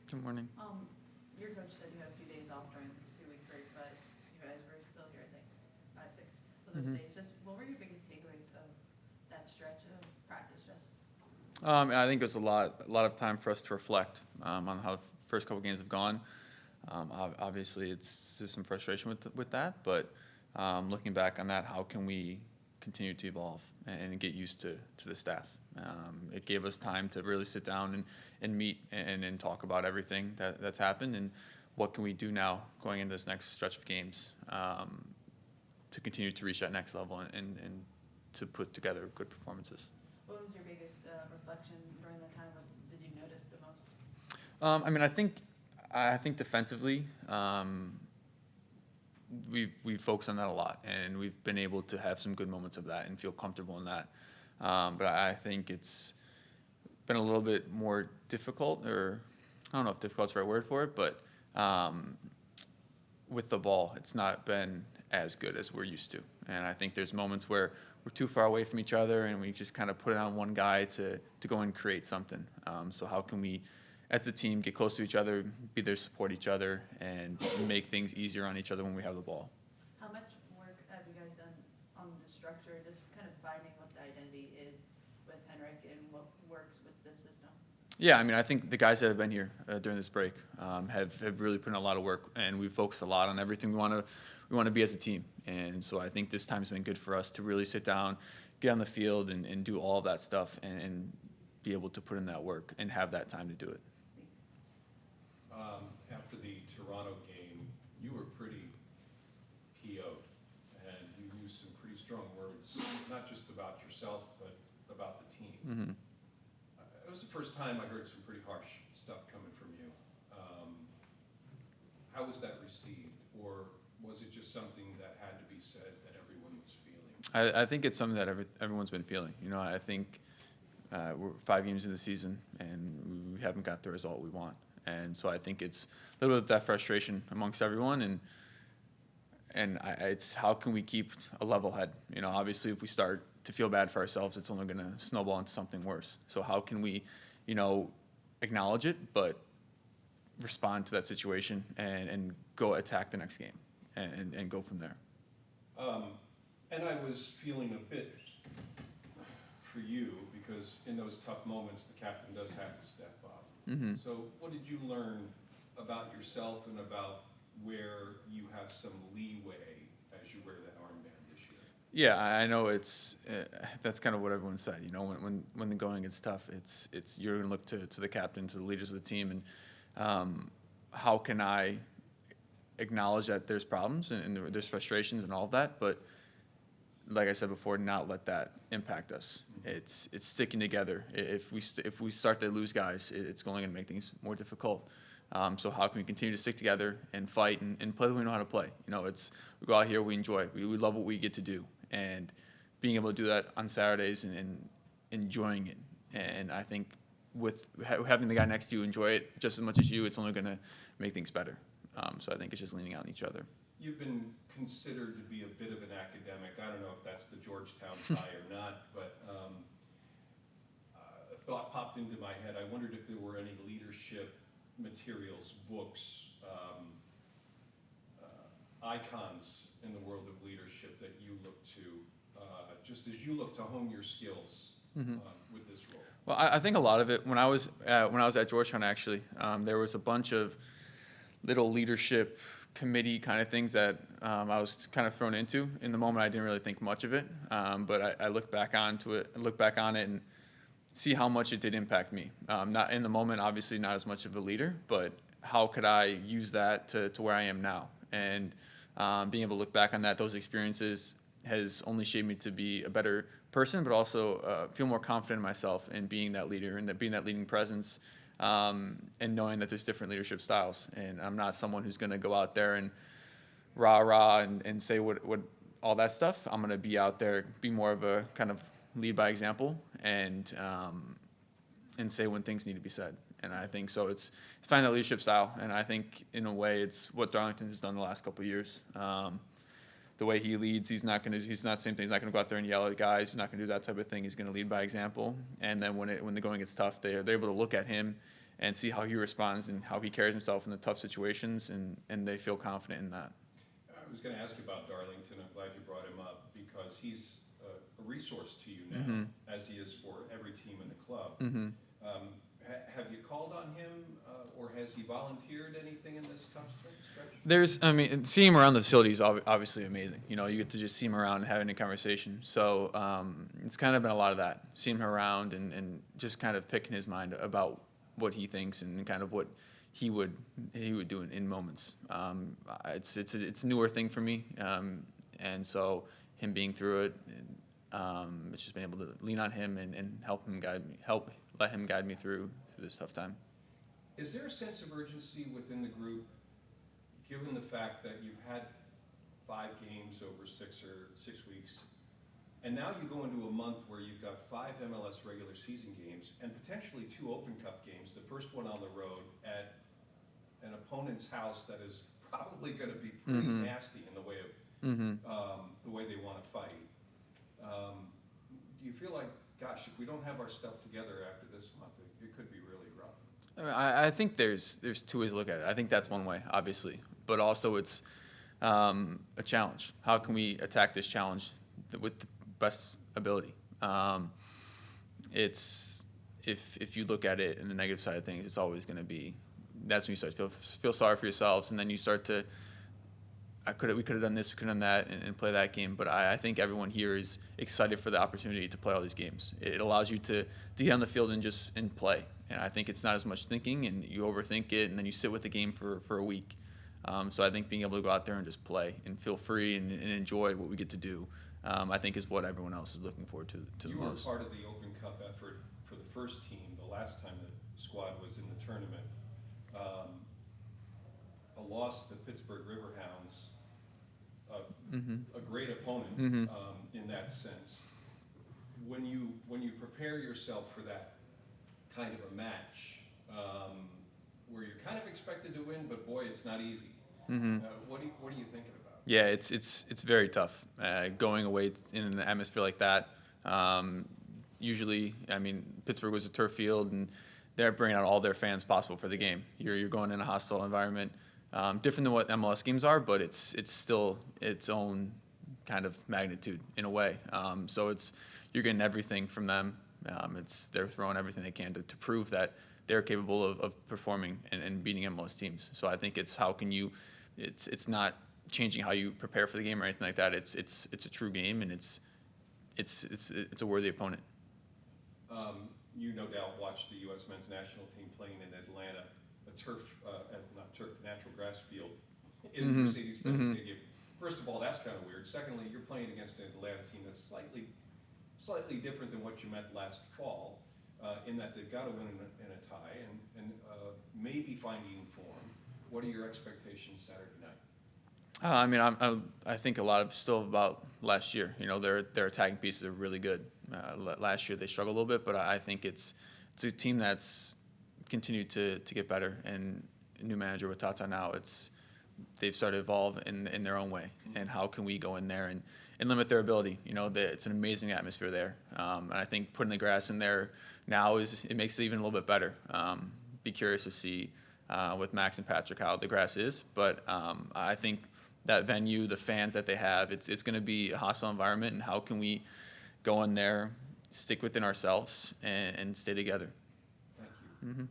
Good morning. Your coach said you had a few days off during this 2-week break, but you guys were still here, I think, 5, 6 of those days. Just what were your biggest takeaways of that stretch of practice? I think it was a lot of time for us to reflect on how the first couple games have gone. Obviously, there's some frustration with that, but looking back on that, how can we continue to evolve and get used to the staff? It gave us time to really sit down and meet and talk about everything that's happened and what can we do now going into this next stretch of games to continue to reach that next level and to put together good performances. What was your biggest reflection during that time? What did you notice the most? I think defensively, we focus on that a lot, and we've been able to have some good moments of that and feel comfortable in that. But I think it's been a little bit more difficult, or I don't know if difficult's the right word for it, but with the ball, it's not been as good as we're used to. And I think there's moments where we're too far away from each other and we just kind of put it on one guy to go and create something. So how can we, as a team, get close to each other, be there to support each other, and make things easier on each other when we have the ball? How much work have you guys done on the structure, just kind of finding what the identity is with Henrik and what works with the system? Yeah, I think the guys that have been here during this break have really put in a lot of work, and we've focused a lot on everything we want to be as a team. And so I think this time's been good for us to really sit down, get on the field, and do all of that stuff, and be able to put in that work and have that time to do it. After the Toronto game, you were pretty PO'd, and you used some pretty strong words, not just about yourself, but about the team. Mm-hmm. It was the first time I heard some pretty harsh stuff coming from you. How was that received, or was it just something that had to be said that everyone was feeling? I think it's something that everyone's been feeling. I think we're 5 games in the season, and we haven't got the result we want. And so I think it's a little bit of that frustration amongst everyone, it's how can we keep a level head? Obviously, if we start to feel bad for ourselves, it's only going to snowball into something worse. So how can we, acknowledge it, but respond to that situation and go attack the next game and go from there. And I was feeling a bit for you because in those tough moments, the captain does have to step up. Mm-hmm. So what did you learn about yourself and about where you have some leeway as you wear that armband this year? Yeah, I know that's kind of what everyone said. When the going gets tough, it's you're going to look to the captain, to the leaders of the team, and how can I acknowledge that there's problems and there's frustrations and all of that, but like I said before, not let that impact us. It's sticking together. If we start to lose guys, it's only going to make things more difficult. So how can we continue to stick together and fight and play the way we know how to play? We go out here, we enjoy it. We love what we get to do, and being able to do that on Saturdays and enjoying it. And I think with having the guy next to you enjoy it just as much as you, it's only going to make things better. So I think it's just leaning on each other. You've been considered to be a bit of an academic. I don't know if that's the Georgetown tie or not, but a thought popped into my head. I wondered if there were any leadership materials, books, icons in the world of leadership that you look to, just as you look to hone your skills with this role. Well, I think a lot of it, when I was at Georgetown, actually, there was a bunch of little leadership committee kind of things that I was kind of thrown into. In the moment, I didn't really think much of it, but I look back on it and see how much it did impact me. Not in the moment, obviously not as much of a leader, but how could I use that to where I am now? And being able to look back on those experiences has only shaped me to be a better person, but also feel more confident in myself and being that leader and being that leading presence. And knowing that there's different leadership styles, and I'm not someone who's going to go out there and rah and say what all that stuff. I'm going to be out there, be more of a kind of lead by example, and say when things need to be said. And I think so. It's finding that leadership style, and I think in a way it's what Darlington has done the last couple of years. The way he leads, he's not the same thing. He's not going to go out there and yell at guys. He's not going to do that type of thing. He's going to lead by example. And then when the going gets tough, they're able to look at him and see how he responds and how he carries himself in the tough situations, and they feel confident in that. I was going to ask you about Darlington. I'm glad you brought him up because he's a resource to you now, Mm-hmm. as he is for every team in the club. Mm-hmm. Have you called on him, or has he volunteered anything in this tough stretch? Seeing him around the facility is obviously amazing. You know, you get to just see him around and having a conversation. So it's kind of been a lot of that, seeing him around and just kind of picking his mind about what he thinks and kind of what he would do in moments. It's a newer thing for me, and so him being through it, it's just been able to lean on him and help let him guide me through this tough time. Is there a sense of urgency within the group, given the fact that you've had 5 games over 6 weeks, and now you go into a month where you've got 5 MLS regular season games and potentially 2 Open Cup games, the first one on the road at an opponent's house that is probably going to be pretty Mm-hmm. nasty in the way of the way they want to fight. Do you feel like, gosh, if we don't have our stuff together after this month, it could be really rough? I think there's 2 ways to look at it. I think that's one way, obviously, but also it's a challenge. How can we attack this challenge with the best ability? It's if you look at it in the negative side of things, it's always going to be, that's when you start to feel sorry for yourselves, and then you start to, we could have done this, we could have done that, and play that game. But I think everyone here is excited for the opportunity to play all these games. It allows you to get on the field and play. And I think it's not as much thinking, and you overthink it, and then you sit with the game for a week. So I think being able to go out there and just play and feel free and enjoy what we get to do, I think is what everyone else is looking forward to the You were most. part of the Open Cup effort for the first team the last time the squad was in the tournament. A loss to the Pittsburgh Riverhounds, a great opponent in that sense. When you prepare yourself for that kind of a match, where you're kind of expected to win, but boy, it's not easy. What are you thinking about? Yeah, it's very tough going away in an atmosphere like that. Usually, Pittsburgh was a turf field, and they're bringing out all their fans possible for the game. You're going in a hostile environment, different than what MLS games are, but it's still its own kind of magnitude in a way. So you're getting everything from them. They're throwing everything they can to prove that they're capable of performing and beating MLS teams. So I think it's not changing how you prepare for the game or anything like that. It's a true game, and it's a worthy opponent. You no doubt watched the U.S. men's national team playing in Atlanta, natural grass field in Mercedes-Benz Stadium. First of all, that's kind of weird. Secondly, you're playing against an Atlanta team that's slightly different than what you met last fall, in that they've got to win in a tie and maybe finding form. What are your expectations Saturday night? I think a lot of still about last year. You know, their attacking pieces are really good. Last year they struggled a little bit, but I think it's a team that's continued to get better. And a new manager with Tata now, they've started to evolve in their own way. And how can we go in there and limit their ability? You know, it's an amazing atmosphere there, and I think putting the grass in there now it makes it even a little bit better. Be curious to see with Max and Patrick how the grass is, but I think that venue, the fans that they have, it's going to be a hostile environment, and how can we go in there, stick within ourselves, and stay together. Thank you.